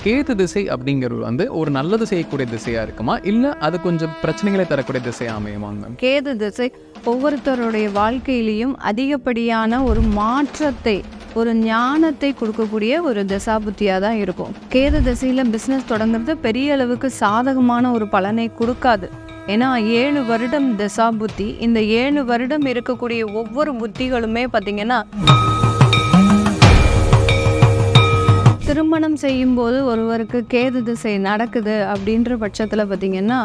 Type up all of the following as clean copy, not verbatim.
கேது திசை அப்படிங்கிறது வந்து ஒரு நல்லது செய்யக்கூடிய திசையா இருக்குமா, இல்ல அது கொஞ்சம் பிரச்சனைகளை தரக்கூடிய திசையா அமையுமாங்க? கேது திசை ஒவ்வொருத்தருடைய வாழ்க்கையிலையும் அதிகப்படியான ஒரு மாற்றத்தை, ஒரு ஞானத்தை கொடுக்கக்கூடிய ஒரு தசாபுத்தியாக தான் இருக்கும். கேது திசையில் பிஸ்னஸ் தொடங்குறது பெரிய அளவுக்கு சாதகமான ஒரு பலனை கொடுக்காது. ஏன்னா 7 வருடம் தசாபுத்தி. இந்த 7 வருடம் இருக்கக்கூடிய ஒவ்வொரு புத்திகளுமே பார்த்திங்கன்னா, திருமணம் செய்யும்போது ஒருவருக்கு கேது திசை நடக்குது அப்படின்ற பட்சத்தில் பார்த்திங்கன்னா,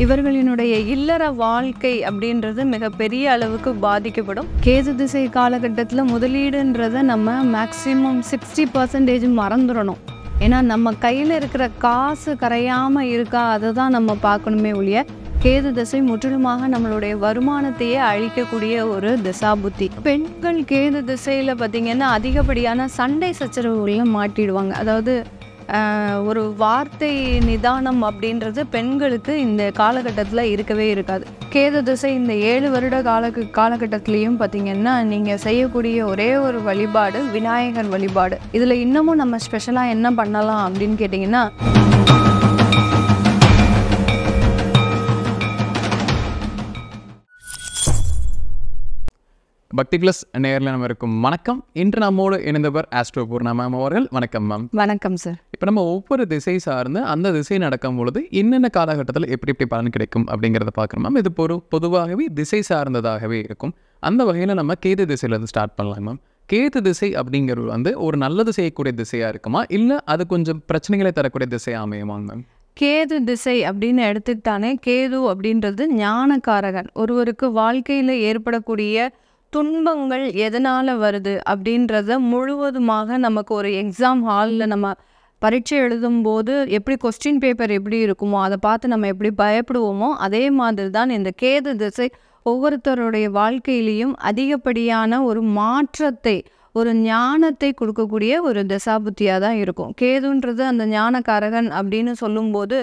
இவர்களினுடைய இல்லற வாழ்க்கை அப்படின்றது மிகப்பெரிய அளவுக்கு பாதிக்கப்படும். கேது திசை காலகட்டத்தில் முதலீடுன்றதை நம்ம மேக்ஸிமம் 60% மறந்துடணும். ஏன்னா நம்ம கையில் இருக்கிற காசு கரையாமல் இருக்கா, அதை தான் நம்ம பார்க்கணுமே ஒழிய, கேது திசை முற்றிலுமாக நம்மளுடைய வருமானத்தையே அழிக்கக்கூடிய ஒரு திசாபுத்தி. பெண்கள் கேது திசையில் பார்த்திங்கன்னா அதிகப்படியான சண்டை சச்சரவுகளையும் மாட்டிடுவாங்க. அதாவது ஒரு வார்த்தை நிதானம் அப்படின்றது பெண்களுக்கு இந்த காலகட்டத்தில் இருக்கவே இருக்காது. கேது திசை இந்த 7 வருட காலகட்டத்திலையும் பார்த்திங்கன்னா நீங்கள் செய்யக்கூடிய ஒரே ஒரு வழிபாடு விநாயகர் வழிபாடு. இதில் இன்னமும் நம்ம ஸ்பெஷலாக என்ன பண்ணலாம் அப்படின்னு கேட்டிங்கன்னா, பக்தி பிளஸ் நேரில் நம்ம இருக்கும் வணக்கம். இன்று நம்மோடு இணைந்தவர் ஆஸ்ட்ரோ பூர்ணா மேம் அவர்கள். வணக்கம் மேம். வணக்கம் சார். இப்போ நம்ம ஒவ்வொரு திசை சார்ந்து அந்த திசை நடக்கும் பொழுது என்னென்ன காலகட்டத்தில் எப்படி எப்படி பலன் கிடைக்கும் அப்படிங்கிறத பார்க்குறோம் மேம். இது பொதுவாகவே திசை சார்ந்ததாகவே இருக்கும். அந்த வகையில் நம்ம கேது திசையிலேருந்து ஸ்டார்ட் பண்ணலாம் மேம். கேது திசை அப்படிங்கிறது வந்து ஒரு நல்லது செய்யக்கூடிய திசையாக இருக்குமா, இல்லை அது கொஞ்சம் பிரச்சனைகளை தரக்கூடிய திசையாக அமையுமாங்க மேம்? கேது திசை அப்படின்னு எடுத்துக்கிட்டானே, கேது அப்படின்றது ஞானக்காரகன். ஒருவருக்கு வாழ்க்கையில் ஏற்படக்கூடிய துன்பங்கள் எதனால் வருது அப்படின்றத முழுவதுமாக நமக்கு ஒரு எக்ஸாம் ஹாலில் நம்ம பரீட்சை எழுதும்போது எப்படி கொஸ்டின் பேப்பர் எப்படி இருக்குமோ அதை பார்த்து நம்ம எப்படி பயப்படுவோமோ, அதே மாதிரி தான் இந்த கேது திசை ஒவ்வொருத்தருடைய வாழ்க்கையிலையும் அதிகப்படியான ஒரு மாற்றத்தை, ஒரு ஞானத்தை கொடுக்கக்கூடிய ஒரு தசாபுத்தியாக தான் இருக்கும். கேதுன்றது அந்த ஞானக்காரகன் அப்படின்னு சொல்லும்போது,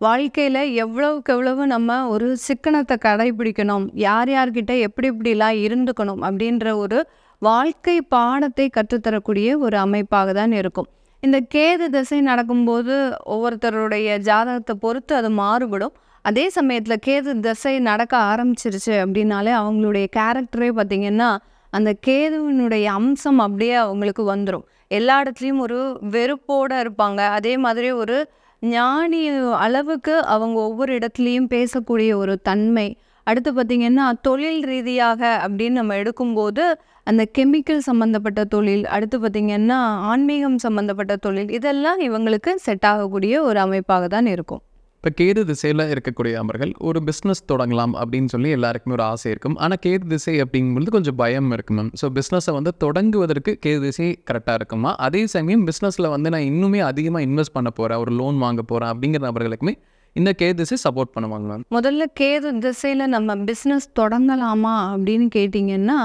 வாழ்க்கையில் எவ்வளவுக்கு எவ்வளவு நம்ம ஒரு சிக்கனத்தை கடைபிடிக்கணும், யார் யார்கிட்ட எப்படி இப்படிலாம் இருந்துக்கணும் அப்படின்ற ஒரு வாழ்க்கை பாடத்தை கற்றுத்தரக்கூடிய ஒரு அமைப்பாக தான் இருக்கும். இந்த கேது திசை நடக்கும்போது ஒவ்வொருத்தருடைய ஜாதகத்தை பொறுத்து அது மாறுபடும். அதே சமயத்தில் கேது திசை நடக்க ஆரம்பிச்சிருச்சு அப்படின்னாலே அவங்களுடைய கேரக்டரே பார்த்திங்கன்னா அந்த கேதுவினுடைய அம்சம் அப்படியே அவங்களுக்கு வந்துடும். எல்லா இடத்துலையும் ஒரு வெறுப்போடு இருப்பாங்க. அதே மாதிரி ஒரு ஞானி அளவுக்கு அவங்க ஒவ்வொரு இடத்துலையும் பேசக்கூடிய ஒரு தன்மை. அடுத்து பார்த்திங்கன்னா தொழில் ரீதியாக அப்படின்னு நம்ம எடுக்கும்போது அந்த கெமிக்கல் சம்மந்தப்பட்ட தொழில், அடுத்து பார்த்திங்கன்னா ஆன்மீகம் சம்மந்தப்பட்ட தொழில், இதெல்லாம் இவங்களுக்கு செட் ஆகக்கூடிய ஒரு அமைப்பாக தான் இருக்கும். இப்போ கேது திசையில் இருக்கக்கூடிய அமர்கள் ஒரு பிஸ்னஸ் தொடங்கலாம் அப்படின்னு சொல்லி எல்லாருக்குமே ஒரு ஆசை இருக்கும். ஆனால் கேது திசை அப்படிங்கும்போது கொஞ்சம் பயம் இருக்கும் மேம். ஸோ பிஸ்னஸை வந்து தொடங்குவதற்கு கேது திசை கரெக்டாக இருக்குமா, அதே சமயம் பிஸ்னஸில் வந்து நான் இன்னுமே அதிகமாக இன்வெஸ்ட் பண்ண போகிறேன், ஒரு லோன் வாங்க போகிறேன் அப்படிங்கிற நபர்களுக்குமே இந்த கேது திசை சப்போர்ட் பண்ணுவாங்க மேம்? முதல்ல கேது திசையில் நம்ம பிஸ்னஸ் தொடங்கலாமா அப்படின்னு கேட்டிங்கன்னா,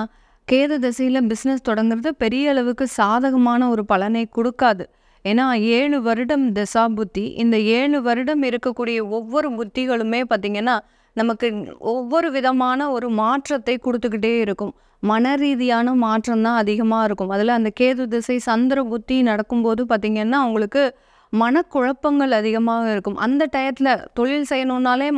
கேது திசையில் பிஸ்னஸ் தொடங்குறது பெரிய அளவுக்கு சாதகமான ஒரு பலனை கொடுக்காது. ஏன்னா 7 வருடம் தசாபுத்தி. இந்த 7 வருடம் இருக்கக்கூடிய ஒவ்வொரு புத்திகளுமே பார்த்திங்கன்னா நமக்கு ஒவ்வொரு விதமான ஒரு மாற்றத்தை கொடுத்துக்கிட்டே இருக்கும். மன ரீதியான மாற்றம் தான் அதிகமாக இருக்கும். அதில் அந்த கேது திசை சந்திர புத்தி நடக்கும்போது பார்த்திங்கன்னா அவங்களுக்கு மனக்குழப்பங்கள் அதிகமாக இருக்கும். அந்த டயத்தில் தொழில் செய்யணுன்னாலே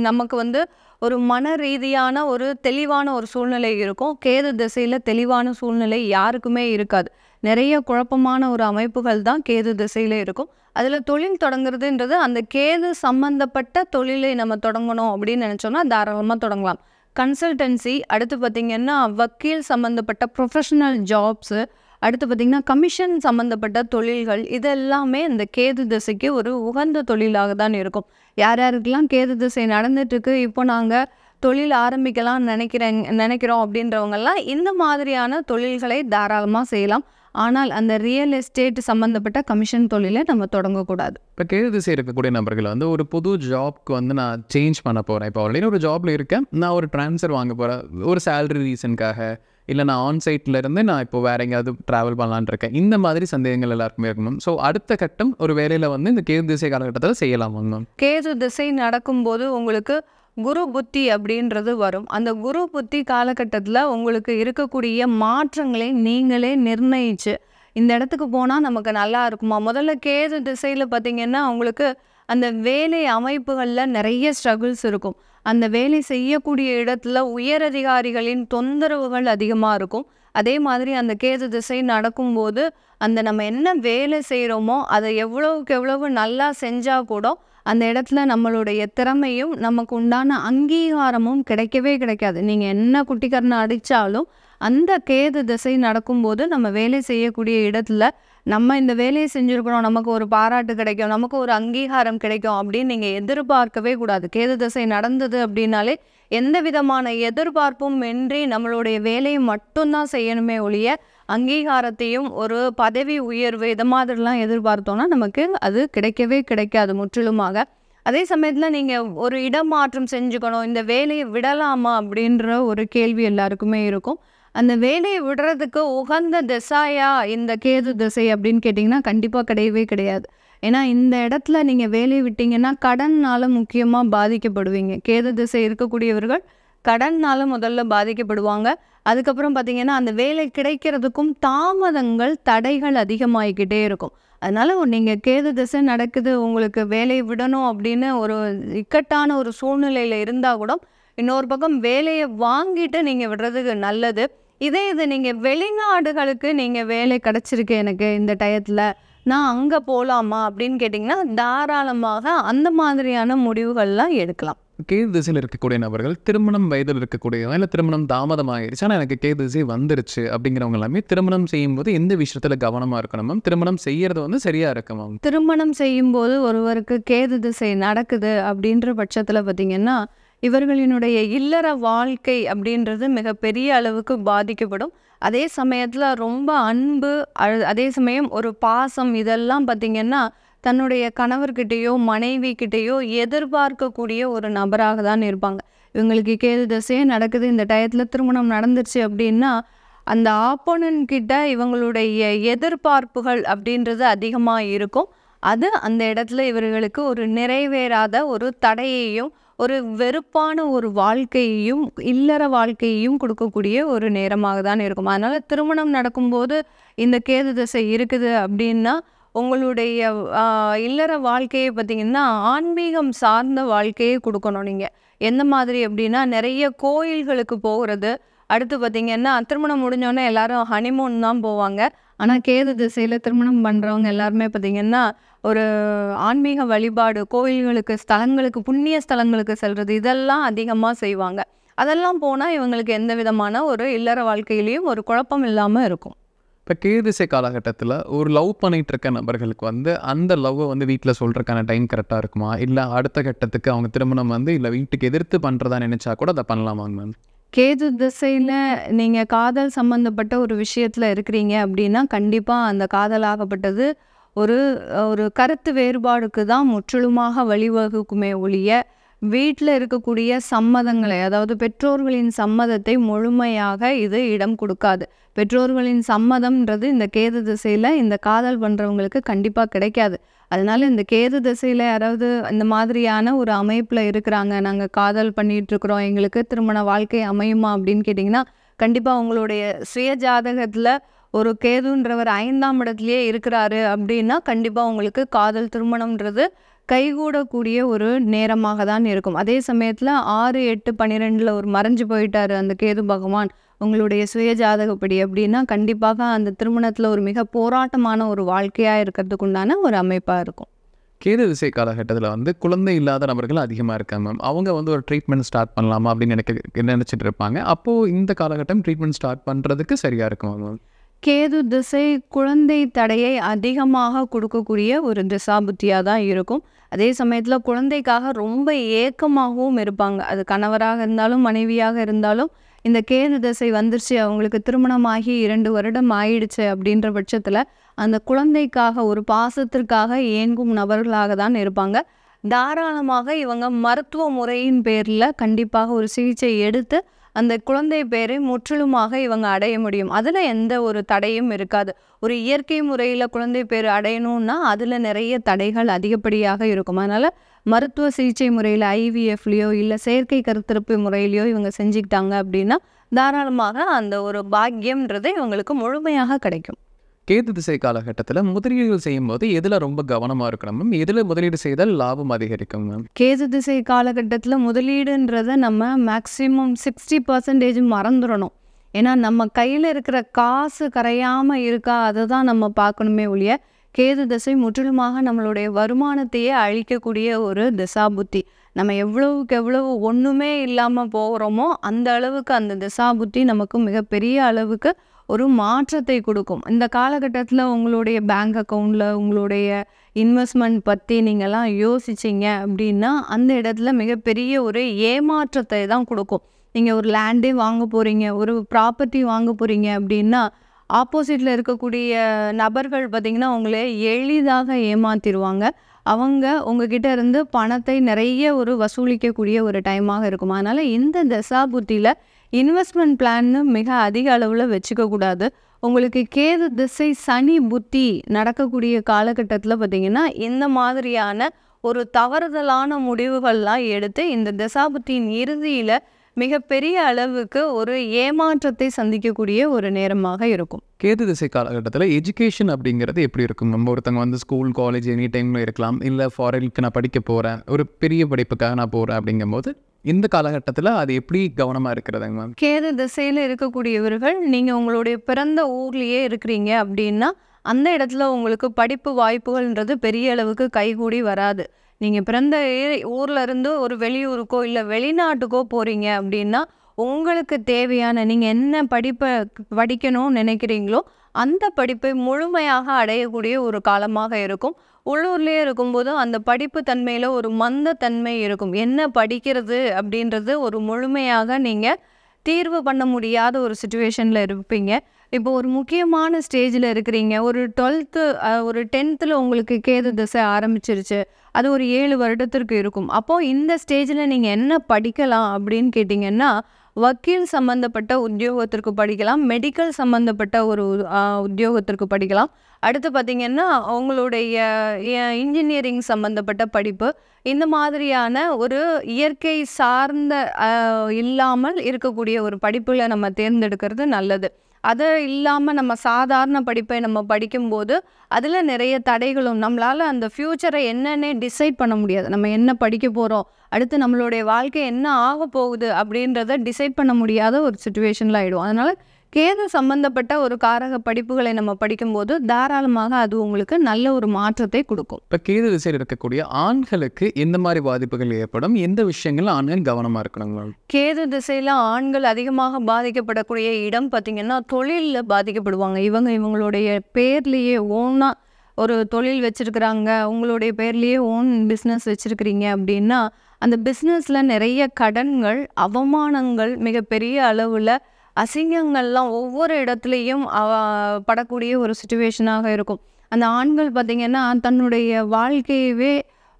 நமக்கு வந்து ஒரு மன ரீதியான ஒரு தெளிவான ஒரு சூழ்நிலை இருக்கும். கேது திசையில் தெளிவான சூழ்நிலை யாருக்குமே இருக்காது. நிறைய குழப்பமான ஒரு அமைப்புகள் தான் கேது திசையில் இருக்கும். அதில் தொழில் தொடங்குறதுன்றது அந்த கேது சம்மந்தப்பட்ட தொழிலை நம்ம தொடங்கணும் அப்படின்னு நினச்சோன்னா தாராளமாக தொடங்கலாம். கன்சல்டன்சி, அடுத்து பார்த்திங்கன்னா வக்கீல் சம்மந்தப்பட்ட ப்ரொஃபஷனல் ஜாப்ஸு, அடுத்து பார்த்திங்கன்னா கமிஷன் சம்மந்தப்பட்ட தொழில்கள், இதெல்லாமே இந்த கேது திசைக்கு ஒரு உகந்த தொழிலாக தான் இருக்கும். யார் யாருக்கெல்லாம் கேது திசை நடந்துட்டுருக்கு, இப்போ நாங்கள் தொழில் ஆரம்பிக்கலாம் நினைக்கிறோம் அப்படின்றவங்கெல்லாம் இந்த மாதிரியான தொழில்களை தாராளமாக செய்யலாம். ஆனால் அந்த ரியல் எஸ்டேட் சம்மந்தப்பட்ட கமிஷன் தொழிலை நம்ம தொடங்கக்கூடாது. இப்போ கேது திசை இருக்கக்கூடிய நபர்கள் வந்து ஒரு புது ஜாப்க்கு வந்து நான் சேஞ்ச் பண்ண போகிறேன், இப்போ ஆல்ரெடி ஒரு ஜாபில் இருக்கேன், நான் ஒரு ட்ரான்ஸ்ஃபர் வாங்க போகிறேன் ஒரு சேலரி ரீசனுக்காக, இல்லை நான் ஆன்சைட்டில் இருந்து நான் இப்போ வேறு எங்கேயாவது ட்ராவல் பண்ணலான் இருக்கேன், இந்த மாதிரி சந்தேகங்கள் எல்லாருக்குமே இருக்கணும். ஸோ அடுத்த கட்டம் ஒரு வேலையில் வந்து இந்த கேது திசை காலகட்டத்தில் செய்யலாம் மேம்? கேது திசை நடக்கும்போது உங்களுக்கு குரு புத்தி அப்படின்றது வரும். அந்த குரு புத்தி காலகட்டத்தில் உங்களுக்கு இருக்கக்கூடிய மாற்றங்களை நீங்களே நிர்ணயிச்சு இந்த இடத்துக்கு போனால் நமக்கு நல்லா இருக்குமா. முதல்ல கேது திசையில் பார்த்தீங்கன்னா உங்களுக்கு அந்த வேலை அமைப்புகளில் நிறைய ஸ்ட்ரகிள்ஸ் இருக்கும். அந்த வேலை செய்யக்கூடிய இடத்துல உயரதிகாரிகளின் தொந்தரவுகள் அதிகமாக இருக்கும். அதே மாதிரி அந்த கேது திசை நடக்கும்போது அந்த நம்ம என்ன வேலை செய்கிறோமோ அதை எவ்வளவுக்கு எவ்வளவு நல்லா செஞ்சால் கூட அந்த இடத்துல நம்மளுடைய திறமையும் நமக்கு உண்டான அங்கீகாரமும் கிடைக்கவே கிடைக்காது. நீங்கள் என்ன குட்டிக்கரணை அடித்தாலும் அந்த கேது திசை நடக்கும்போது நம்ம வேலை செய்யக்கூடிய இடத்துல நம்ம இந்த வேலையை செஞ்சுருக்கிறோம், நமக்கு ஒரு பாராட்டு கிடைக்கும், நமக்கு ஒரு அங்கீகாரம் கிடைக்கும் அப்படின்னு நீங்கள் எதிர்பார்க்கவே கூடாது. கேது திசை நடந்தது அப்படின்னாலே எந்த விதமான எதிர்பார்ப்பும் இன்றி நம்மளுடைய வேலையை மட்டும்தான் செய்யணுமே ஒழிய அங்கீகாரத்தையும் ஒரு பதவி உயர்வு இது மாதிரிலாம் எதிர்பார்த்தோன்னா நமக்கு அது கிடைக்கவே கிடைக்காது முற்றிலுமாக. அதே சமயத்தில் நீங்கள் ஒரு இடமாற்றம் செஞ்சுக்கணும், இந்த வேலையை விடலாமா அப்படின்ற ஒரு கேள்வி எல்லாருக்குமே இருக்கும். அந்த வேலையை விடுறதுக்கு உகந்த திசையா இந்த கேது திசை அப்படின்னு கேட்டிங்கன்னா கண்டிப்பாக கிடையவே கிடையாது. ஏன்னா இந்த இடத்துல நீங்கள் வேலையை விட்டீங்கன்னா கடன்னால் முக்கியமாக பாதிக்கப்படுவீங்க. கேது திசை இருக்கக்கூடியவர்கள் கடன்னால் முதல்ல பாதிக்கப்படுவாங்க. அதுக்கப்புறம் பார்த்திங்கன்னா அந்த வேலை கிடைக்கிறதுக்கும் தாமதங்கள் தடைகள் அதிகமாகிக்கிட்டே இருக்கும். அதனால் நீங்கள் கேது திசை நடக்குது, உங்களுக்கு வேலையை விடணும் அப்படின்னு ஒரு இக்கட்டான ஒரு சூழ்நிலையில் இருந்தால் கூட இன்னொரு பக்கம் வேலையை வாங்கிட்டு நீங்கள் விடுறதுக்கு நல்லது. இது நீங்கள் வெளிநாடுகளுக்கு நீங்கள் வேலை கிடச்சிருக்கு எனக்கு இந்த டயத்தில், நான் அங்கே போகலாமா அப்படின்னு கேட்டிங்கன்னா தாராளமாக அந்த மாதிரியான முடிவுகள்லாம் எடுக்கலாம். கேது திசையில் இருக்கக்கூடிய நபர்கள் திருமணம் வயதில் இருக்கக்கூடியவங்க இல்லை திருமணம் தாமதமாகிடுச்சு ஆனால் எனக்கு கேது திசை வந்துருச்சு அப்படிங்கிறவங்க எல்லாமே திருமணம் செய்யும்போது எந்த விஷயத்தில் கவனமாக இருக்கணும் மேம்? திருமணம் செய்யறது வந்து சரியாக இருக்கு மேம்? திருமணம் செய்யும்போது ஒருவருக்கு கேது திசை நடக்குது அப்படின்ற பட்சத்தில் பார்த்திங்கன்னா இவர்களினுடைய இல்லற வாழ்க்கை அப்படின்றது மிகப்பெரிய அளவுக்கு பாதிக்கப்படும். அதே சமயத்தில் ரொம்ப அன்பு, அதே சமயம் ஒரு பாசம், இதெல்லாம் பார்த்திங்கன்னா தன்னுடைய கணவர்கிட்டேயோ மனைவி கிட்டேயோ எதிர்பார்க்கக்கூடிய ஒரு நபராக தான் இருப்பாங்க. இவங்களுக்கு கேது திசையே நடக்குது, இந்த டயத்தில் திருமணம் நடந்துருச்சு அப்படின்னா அந்த ஆப்போனன்ட் கிட்ட இவங்களுடைய எதிர்பார்ப்புகள் அப்படின்றது அதிகமாக இருக்கும். அது அந்த இடத்துல இவர்களுக்கு ஒரு நிறைவேறாத ஒரு தடையையும் ஒரு வெறுப்பான ஒரு வாழ்க்கையையும் இல்லற வாழ்க்கையையும் கொடுக்கக்கூடிய ஒரு நேரமாக தான் இருக்கும். அதனால் திருமணம் நடக்கும்போது இந்த கேது திசை இருக்குது அப்படின்னா உங்களுடைய இல்லற வாழ்க்கையை பார்த்திங்கன்னா ஆன்மீகம் சார்ந்த வாழ்க்கையை கொடுக்கணும். நீங்கள் எந்த மாதிரி அப்படின்னா நிறைய கோயில்களுக்கு போகிறது. அடுத்து பார்த்திங்கன்னா திருமணம் முடிஞ்சோடனே எல்லாரும் ஹனிமூன் தான் போவாங்க. ஆனால் கேது திசையில் திருமணம் பண்ணுறவங்க எல்லாருமே பார்த்திங்கன்னா ஒரு ஆன்மீக வழிபாடு, கோயில்களுக்கு, ஸ்தலங்களுக்கு, புண்ணிய ஸ்தலங்களுக்கு செல்வது, இதெல்லாம் அதிகமாக செய்வாங்க. அதெல்லாம் போனால் இவங்களுக்கு எந்த விதமான ஒரு இல்லற வாழ்க்கையிலையும் ஒரு குழப்பம் இல்லாமல் இருக்கும். இப்போ கேதிசை காலகட்டத்தில் ஒரு லவ் பண்ணிகிட்டு இருக்க நபர்களுக்கு வந்து அந்த லவ்வை வந்து வீட்டில் சொல்கிறதுக்கான டைம் கரெக்டாக இருக்குமா? இல்லை அடுத்த கட்டத்துக்கு அவங்க திருமணம் வந்து இல்லை வீட்டுக்கு எதிர்த்து பண்ணுறதா நினச்சா கூட அதை பண்ணலாமாங்க மேம்? கேது திசையில் நீங்கள் காதல் சம்மந்தப்பட்ட ஒரு விஷயத்தில் இருக்கிறீங்க அப்படின்னா கண்டிப்பாக அந்த காதலாகப்பட்டது ஒரு ஒரு கருத்து வேறுபாடுக்கு தான் முற்றிலுமாக வழிவகுக்குமே ஒழிய வீட்டில் இருக்கக்கூடிய சம்மதங்களை, அதாவது பெற்றோர்களின் சம்மதத்தை முழுமையாக இது இடம் கொடுக்காது. பெற்றோர்களின் சம்மதம்ன்றது இந்த கேது திசையில் இந்த காதல் பண்ணுறவங்களுக்கு கண்டிப்பாக கிடைக்காது. அதனால இந்த கேது திசையில் யாராவது இந்த மாதிரியான ஒரு அமைப்பில் இருக்கிறாங்க, நாங்கள் காதல் பண்ணிகிட்ருக்குறோம், எங்களுக்கு திருமண வாழ்க்கை அமையுமா அப்படின்னு கேட்டிங்கன்னா கண்டிப்பாக உங்களுடைய சுய ஜாதகத்தில் ஒரு கேதுன்றவர் 5ஆம் இடத்துலையே இருக்கிறாரு அப்படின்னா கண்டிப்பாக உங்களுக்கு காதல் திருமணம்ன்றது கைகூடக்கூடிய ஒரு நேரமாக தான் இருக்கும். அதே சமயத்தில் 6, 8, 12 ஒரு மறைஞ்சு போயிட்டாரு அந்த கேது பகவான் உங்களுடைய சுய ஜாதகப்படி அப்படின்னா கண்டிப்பாக அந்த திருமணத்தில் ஒரு மிக போராட்டமான ஒரு வாழ்க்கையாக இருக்கிறதுக்கு உண்டான ஒரு அமைப்பாக இருக்கும். கேது திசை காலகட்டத்தில் வந்து குழந்தை இல்லாத நபர்கள் அதிகமாக இருக்காங்க மேம். அவங்க வந்து ஒரு ட்ரீட்மெண்ட் ஸ்டார்ட் பண்ணலாமா அப்படின்னு நினச்சிட்டு இருப்பாங்க. அப்போது இந்த காலகட்டம் ட்ரீட்மெண்ட் ஸ்டார்ட் பண்ணுறதுக்கு சரியாக இருக்கும் மேம்? கேது திசை குழந்தை தடையை அதிகமாக கொடுக்கக்கூடிய ஒரு திசாபுத்தியாக தான் இருக்கும். அதே சமயத்தில் குழந்தைக்காக ரொம்ப ஏக்கமாகவும் இருப்பாங்க. அது கணவராக இருந்தாலும் மனைவியாக இருந்தாலும் இந்த கேது திசை வந்துருச்சு, அவங்களுக்கு திருமணமாகி 2 வருடம் ஆயிடுச்சு அப்படின்ற பட்சத்தில் அந்த குழந்தைக்காக ஒரு பாசத்திற்காக ஏங்கும் நபர்களாக தான் இருப்பாங்க. தாராளமாக இவங்க மருத்துவ முறையின் பேரில் கண்டிப்பாக ஒரு சிகிச்சை எடுத்து அந்த குழந்தை பேரை முற்றிலுமாக இவங்க அடைய முடியும். அதில் எந்த ஒரு தடையும் இருக்காது. ஒரு இயற்கை முறையில் குழந்தை பேர் அடையணும்னா அதில் நிறைய தடைகள் அதிகப்படியாக இருக்கும். அதனால் மருத்துவ சிகிச்சை முறையில் IVFலையோ இல்லை செயற்கை கருத்தரிப்பு முறையிலையோ இவங்க செஞ்சுக்கிட்டாங்க அப்படின்னா தாராளமாக அந்த ஒரு பாக்கியம்ன்றது இவங்களுக்கு முழுமையாக கிடைக்கும். கேது திசை காலகட்டத்தில் முதலீடுகள் செய்யும்போது எதில் ரொம்ப கவனமாக இருக்கணும் மேம்? எதில் முதலீடு செய்தால் லாபம் அதிகரிக்கும் மேம்? கேது திசை காலகட்டத்தில் முதலீடுன்றதை நம்ம மேக்ஸிமம் 60% மறந்துடணும். ஏன்னா நம்ம கையில் இருக்கிற காசு கரையாமல் இருக்கா அதை தான் நம்ம பார்க்கணுமே ஒழிய, கேது திசை முற்றிலுமாக நம்மளுடைய வருமானத்தையே அழிக்கக்கூடிய ஒரு திசாபுத்தி. நம்ம எவ்வளவுக்கு எவ்வளவு ஒன்றுமே இல்லாமல் போகிறோமோ அந்த அளவுக்கு அந்த திசாபுத்தி நமக்கு மிகப்பெரிய அளவுக்கு ஒரு மாற்றத்தை கொடுக்கும். இந்த காலகட்டத்தில் உங்களுடைய பேங்க் அக்கௌண்ட்டில் உங்களுடைய இன்வெஸ்ட்மெண்ட் பற்றி நீங்கள்லாம் யோசிச்சிங்க அப்படின்னா அந்த இடத்துல மிகப்பெரிய ஒரு ஏமாற்றத்தை தான் கொடுக்கும். நீங்கள் ஒரு லேண்டே வாங்க போகிறீங்க, ஒரு ப்ராப்பர்ட்டி வாங்க போகிறீங்க அப்படின்னா ஆப்போசிட்டில் இருக்கக்கூடிய நபர்கள் பார்த்திங்கன்னா உங்களை எளிதாக ஏமாற்றிடுவாங்க. அவங்க உங்ககிட்ட இருந்து பணத்தை நிறைய ஒரு வசூலிக்கக்கூடிய ஒரு டைமாக இருக்கும். அதனால் இந்த தசாபுத்தியில் இன்வெஸ்ட்மெண்ட் பிளான்னு மிக அதிக அளவில் வச்சுக்கக்கூடாது. உங்களுக்கு கேது திசை சனி புத்தி நடக்கக்கூடிய காலகட்டத்தில் பார்த்திங்கன்னா இந்த மாதிரியான ஒரு தவறுதலான முடிவுகள்லாம் எடுத்து இந்த தசாபுத்தியின் இறுதியில் மிகப்பெரிய அளவுக்கு ஒரு ஏமாற்றத்தை சந்திக்கக்கூடிய ஒரு நேரமாக இருக்கும். கேது திசை காலகட்டத்தில் எஜுகேஷன் அப்படிங்கிறது எப்படி இருக்கும்? நம்ம ஒருத்தங்க வந்து ஸ்கூல் காலேஜ் எனி டைமில் இருக்கலாம், இல்லை ஃபாரினுக்கு நான் படிக்க போகிறேன், ஒரு பெரிய படிப்புக்காக நான் போகிறேன் அப்படிங்கும்போது இந்த காலகட்டத்தில் அது எப்படி கவனமாக இருக்கிறதுங்க மேம்? கேது திசையில் இருக்கக்கூடியவர்கள் நீங்கள் உங்களுடைய பிறந்த ஊர்லேயே இருக்கிறீங்க அப்படின்னா அந்த இடத்துல உங்களுக்கு படிப்பு வாய்ப்புகள்ன்றது பெரிய அளவுக்கு கைகூடி வராது. நீங்கள் பிறந்த ஊரில் இருந்து ஒரு வெளியூருக்கோ இல்லை வெளிநாட்டுக்கோ போகிறீங்க அப்படின்னா உங்களுக்கு தேவையான நீங்கள் என்ன படிப்பை படிக்கணும்னு நினைக்கிறீங்களோ அந்த படிப்பை முழுமையாக அடையக்கூடிய ஒரு காலமாக இருக்கும். உள்ளூர்லேயே இருக்கும்போது அந்த படிப்பு தன்மையில் ஒரு மந்தத்தன்மை இருக்கும். என்ன படிக்கிறது அப்படின்றது ஒரு முழுமையாக நீங்கள் தீர்வு பண்ண முடியாத ஒரு சுச்சுவேஷனில் இருப்பீங்க. இப்போ ஒரு முக்கியமான ஸ்டேஜில் இருக்கிறீங்க, ஒரு 12th ஒரு 10th உங்களுக்கு கேது திசை ஆரம்பிச்சிருச்சு, அது ஒரு 7 வருடத்திற்கு இருக்கும். அப்போது இந்த ஸ்டேஜில் நீங்கள் என்ன படிக்கலாம் அப்படின்னு கேட்டிங்கன்னா வக்கீல் சம்மந்தப்பட்ட உத்தியோகத்திற்கு படிக்கலாம், மெடிக்கல் சம்மந்தப்பட்ட ஒரு உத்தியோகத்திற்கு படிக்கலாம். அடுத்து பார்த்திங்கன்னா உங்களுடைய இன்ஜினியரிங் சம்மந்தப்பட்ட படிப்பு, இந்த மாதிரியான ஒரு இயற்கை சார்ந்த இல்லாமல் இருக்கக்கூடிய ஒரு படிப்பில் நம்ம தேர்ந்தெடுக்கிறது நல்லது. அது இல்லாமல் நம்ம சாதாரண படிப்பை நம்ம படிக்கும்போது அதில் நிறைய தடைகளும், நம்மளால் அந்த ஃப்யூச்சரை என்னன்னே டிசைட் பண்ண முடியாது. நம்ம என்ன படிக்க போகிறோம், அடுத்து நம்மளுடைய வாழ்க்கை என்ன ஆக போகுது அப்படின்றத டிசைட் பண்ண முடியாத ஒரு சுச்சுவேஷனில் ஆகிடும். அதனால் கேது சம்பந்தப்பட்ட ஒரு காரக படிப்புகளை நம்ம படிக்கும்போது தாராளமாக அது உங்களுக்கு நல்ல ஒரு மாற்றத்தை கொடுக்கும். இப்போ கேது திசையில் இருக்கக்கூடிய ஆண்களுக்கு எந்த மாதிரி பாதிப்புகள் ஏற்படும், எந்த விஷயங்கள் ஆண்கள் கவனமாக இருக்கணுங்க? கேது திசையில் ஆண்கள் அதிகமாக பாதிக்கப்படக்கூடிய இடம் பார்த்திங்கன்னா தொழிலில் பாதிக்கப்படுவாங்க. இவங்களுடைய பேர்லேயே ஓனாக ஒரு தொழில் வச்சுருக்குறாங்க, உங்களுடைய பேர்லேயே ஓன் பிஸ்னஸ் வச்சுருக்கிறீங்க அப்படின்னா அந்த பிஸ்னஸில் நிறைய கடன்கள், அவமானங்கள், மிகப்பெரிய அளவில் அசிங்கங்கள்லாம் ஒவ்வொரு இடத்துலையும் படக்கூடிய ஒரு சுச்சுவேஷனாக இருக்கும். அந்த ஆண்கள் பார்த்திங்கன்னா தன்னுடைய வாழ்க்கையவே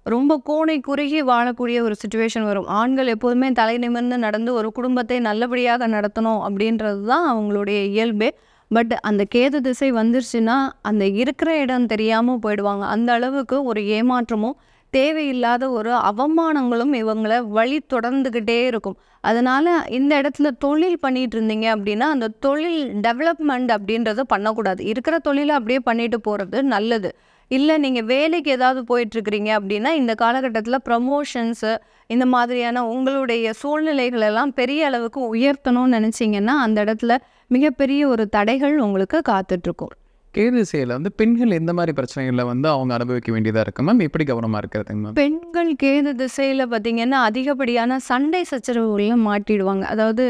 ரொம்ப கோணை குறுகி வாழக்கூடிய ஒரு சுச்சுவேஷன் வரும். ஆண்கள் எப்போதுமே தலை நிமிர்ந்து நடந்து ஒரு குடும்பத்தை நல்லபடியாக நடத்தணும் அப்படின்றது தான் அவங்களுடைய இயல்பே. பட் அந்த கேது திசை வந்துருச்சுன்னா அந்த இருக்கிற இடம் தெரியாமல் போயிடுவாங்க. அந்த அளவுக்கு ஒரு ஏமாற்றமும் தேவையில்லாத ஒரு அவமானங்களும் இவங்களை வழி தொடர்ந்துக்கிட்டே இருக்கும். அதனால் இந்த இடத்துல தொழில் பண்ணிகிட்டு இருந்தீங்க அப்படின்னா அந்த தொழில் டெவலப்மெண்ட் அப்படின்றத பண்ணக்கூடாது. இருக்கிற தொழிலை அப்படியே பண்ணிட்டு போகிறது நல்லது. இல்லை நீங்கள் வேலைக்கு ஏதாவது போயிட்டுருக்கிறீங்க அப்படின்னா இந்த காலகட்டத்தில் ப்ரமோஷன்ஸு இந்த மாதிரியான உங்களுடைய சூழ்நிலைகளெல்லாம் பெரிய அளவுக்கு உயர்த்தணும்னு நினச்சிங்கன்னா அந்த இடத்துல மிகப்பெரிய ஒரு தடைகள் உங்களுக்கு காத்துட்ருக்கும். கேது திசையில் வந்து பெண்கள் எந்த மாதிரி பிரச்சனைகளில் வந்து அவங்க அனுபவிக்க வேண்டியதாக இருக்கு மேம்? எப்படி கவனமாக இருக்கிறதுங்க மேம்? பெண்கள் கேது திசையில் பார்த்திங்கன்னா அதிகப்படியான சண்டை சச்சரவுகளில் மாட்டிடுவாங்க. அதாவது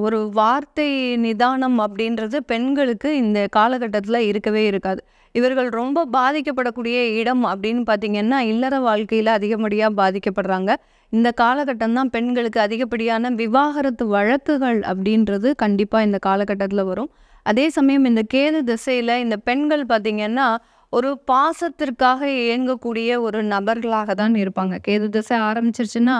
ஒரு வார்த்தை நிதானம் அப்படின்றது பெண்களுக்கு இந்த காலகட்டத்தில் இருக்கவே இருக்காது. இவர்கள் ரொம்ப பாதிக்கப்படக்கூடிய இடம் அப்படின்னு பார்த்திங்கன்னா இல்லற வாழ்க்கையில் அதிகப்படியாக பாதிக்கப்படுறாங்க. இந்த காலகட்டம் தான் பெண்களுக்கு அதிகப்படியான விவாகரத்து வழக்குகள் அப்படின்றது கண்டிப்பாக இந்த காலகட்டத்தில் வரும். அதே சமயம் இந்த கேது திசையில் இந்த பெண்கள் பார்த்திங்கன்னா ஒரு பாசத்திற்காக இயங்கக்கூடிய ஒரு நபர்களாக தான் இருப்பாங்க. கேது திசை ஆரம்பிச்சிருச்சுன்னா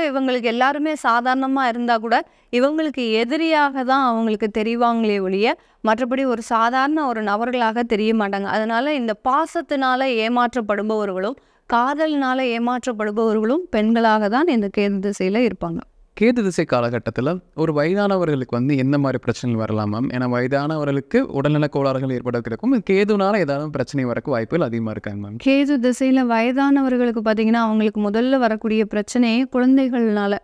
இவங்களுக்கு எல்லாருமே சாதாரணமாக இருந்தால் கூட இவங்களுக்கு எதிரியாக தான் அவங்களுக்கு தெரிவாங்களே ஒழிய மற்றபடி ஒரு சாதாரண ஒரு நபர்களாக தெரிய மாட்டாங்க. அதனால் இந்த பாசத்தினால ஏமாற்றப்படுபவர்களும் காதலினால் ஏமாற்றப்படுபவர்களும் பெண்களாக தான் இந்த கேது திசையில் இருப்பாங்க. கேது திசை காலகட்டத்தில் ஒரு வயதானவர்களுக்கு வந்து எந்த மாதிரி பிரச்சனைகள் வரலாம் மேம்? ஏன்னா வயதானவர்களுக்கு உடல்நல கோளாறுகள் ஏற்படுறதுக்கும் கேதுனால ஏதாவது பிரச்சனை வரக்கு வாய்ப்புகள் அதிகமாக இருக்காங்க மேம். கேது திசையில் வயதானவர்களுக்கு பார்த்தீங்கன்னா அவங்களுக்கு முதல்ல வரக்கூடிய பிரச்சனையே குழந்தைகள்னால,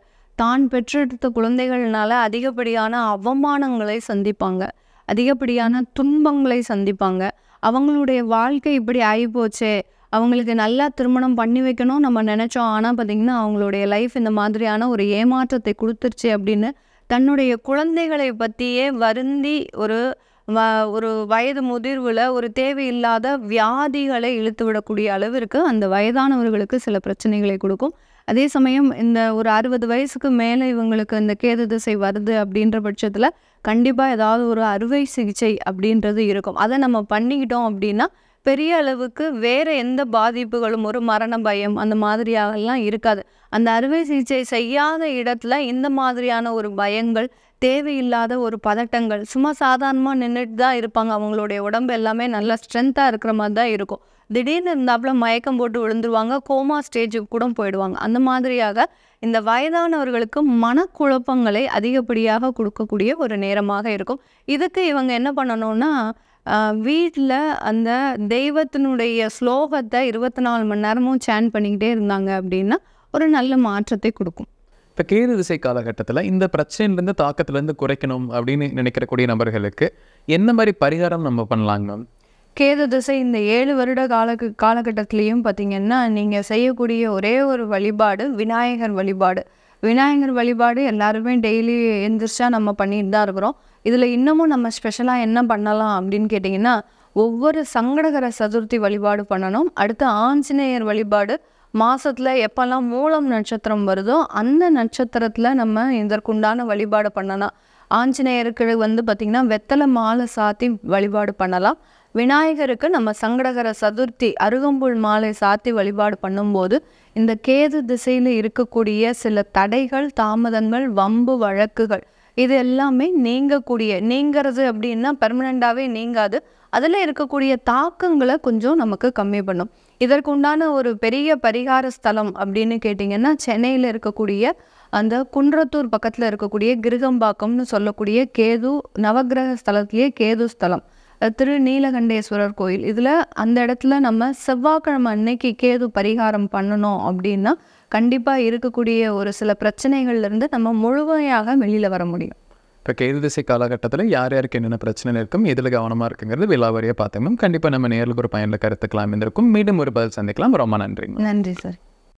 தான் பெற்றெடுத்த குழந்தைகள்னால அதிகப்படியான அவமானங்களை சந்திப்பாங்க, அதிகப்படியான துன்பங்களை சந்திப்பாங்க. அவங்களுடைய வாழ்க்கை இப்படி ஆகிப்போச்சே, அவங்களுக்கு நல்லா திருமணம் பண்ணி வைக்கணும் நம்ம நினச்சோம், ஆனால் பார்த்திங்கன்னா அவங்களுடைய லைஃப் இந்த மாதிரியான ஒரு ஏமாற்றத்தை கொடுத்துருச்சு அப்படின்னு தன்னுடைய குழந்தைகளை பற்றியே வருந்தி ஒரு வயது முதிர்வில் ஒரு தேவையில்லாத வியாதிகளை இழுத்து விடக்கூடிய அளவிற்கு அந்த வயதானவர்களுக்கு சில பிரச்சனைகளை கொடுக்கும். அதே சமயம் இந்த ஒரு 60 வயசுக்கு மேலே இவங்களுக்கு இந்த கேது திசை வருது அப்படின்ற பட்சத்தில் கண்டிப்பாக ஏதாவது ஒரு அறுவை சிகிச்சை அப்படின்றது இருக்கும். அதை நம்ம பண்ணிக்கிட்டோம் அப்படின்னா பெரிய அளவுக்கு வேறு எந்த பாதிப்புகளும், ஒரு மரண பயம் அந்த மாதிரியாகலாம் இருக்காது. அந்த அறுவை சிகிச்சை செய்யாத இடத்துல இந்த மாதிரியான ஒரு பயங்கள், தேவையில்லாத ஒரு பதட்டங்கள், சும்மா சாதாரணமாக நின்றுட்டு தான் இருப்பாங்க. அவங்களுடைய உடம்பு எல்லாமே நல்லா ஸ்ட்ரென்த்தாக இருக்கிற மாதிரி தான் இருக்கும். திடீர்னு இருந்தாப்புல மயக்கம் போட்டு விழுந்துருவாங்க, கோமா ஸ்டேஜுக்கு கூட போயிடுவாங்க. அந்த மாதிரியாக இந்த வயதானவர்களுக்கு மனக்குழப்பங்களை அதிகப்படியாக கொடுக்கக்கூடிய ஒரு நேரமாக இருக்கும். இதுக்கு இவங்க என்ன பண்ணணும்னா, வீட்டில் அந்த தெய்வத்தினுடைய ஸ்லோகத்தை 24 மணி நேரமும் சேன் பண்ணிக்கிட்டே இருந்தாங்க அப்படின்னா ஒரு நல்ல மாற்றத்தை கொடுக்கும். இப்போ கேது திசை காலகட்டத்தில் இந்த பிரச்சனையிலேருந்து தாக்கத்துலேருந்து குறைக்கணும் அப்படின்னு நினைக்கிறக்கூடிய நபர்களுக்கு என்ன மாதிரி பரிகாரம் நம்ம பண்ணலாங்க மேம்? கேது திசை இந்த 7 வருட காலகட்டத்திலையும் பார்த்திங்கன்னா நீங்கள் செய்யக்கூடிய ஒரே ஒரு வழிபாடு விநாயகர் வழிபாடு. விநாயகர் வழிபாடு எல்லாருமே டெய்லி எந்திரிச்சா நம்ம பண்ணிட்டு தான் இருக்கிறோம். இதில் இன்னமும் நம்ம ஸ்பெஷலாக என்ன பண்ணலாம் அப்படின்னு கேட்டிங்கன்னா, ஒவ்வொரு சங்கடகர சதுர்த்தி வழிபாடு பண்ணணும். அடுத்து ஆஞ்சநேயர் வழிபாடு. மாதத்தில் எப்போல்லாம் மூலம் நட்சத்திரம் வருதோ அந்த நட்சத்திரத்தில் நம்ம இதற்குண்டான வழிபாடு பண்ணலாம். ஆஞ்சநேயருக்கு வந்து பார்த்திங்கன்னா வெத்தலை மாலை சாத்தி வழிபாடு பண்ணலாம். விநாயகருக்கு நம்ம சங்கடகர சதுர்த்தி அருகம்புல் மாலை சாத்தி வழிபாடு பண்ணும்போது இந்த கேது திசையில் இருக்கக்கூடிய சில தடைகள், தாமதங்கள், வம்பு வழக்குகள் இது எல்லாமே நீங்கிறது அப்படின்னா பெர்மனண்டாகவே நீங்காது. அதில் இருக்கக்கூடிய தாக்கங்களை கொஞ்சம் நமக்கு கம்மி பண்ணும். இதற்குண்டான ஒரு பெரிய பரிகார ஸ்தலம் அப்படின்னு கேட்டிங்கன்னா, சென்னையில் இருக்கக்கூடிய அந்த குன்றத்தூர் பக்கத்தில் இருக்கக்கூடிய கிருகம்பாக்கம்னு சொல்லக்கூடிய கேது நவகிரக ஸ்தலத்திலேயே கேது ஸ்தலம், திருநீலகண்டேஸ்வரர் கோயில். இதில் அந்த இடத்துல நம்ம செவ்வாய்க்கிழமை அன்னைக்கு கேது பரிகாரம் பண்ணணும் அப்படின்னா கண்டிப்பாக இருக்கக்கூடிய ஒரு சில பிரச்சனைகள்லேருந்து நம்ம முழுமையாக வெளியில் வர முடியும். இப்போ கேது திசை காலகட்டத்தில் யார் யாருக்கு என்னென்ன பிரச்சனை இருக்கும், எதில் கவனமாக இருக்குங்கிறது விலாவரியாக பார்த்தோம். கண்டிப்பாக நம்ம நேரில் ஒரு பயனில் கருத்துக்கலாம் இருந்திருக்கும். மீண்டும் ஒரு பதில் சந்திக்கலாம். ரொம்ப நன்றி. நன்றி சார்.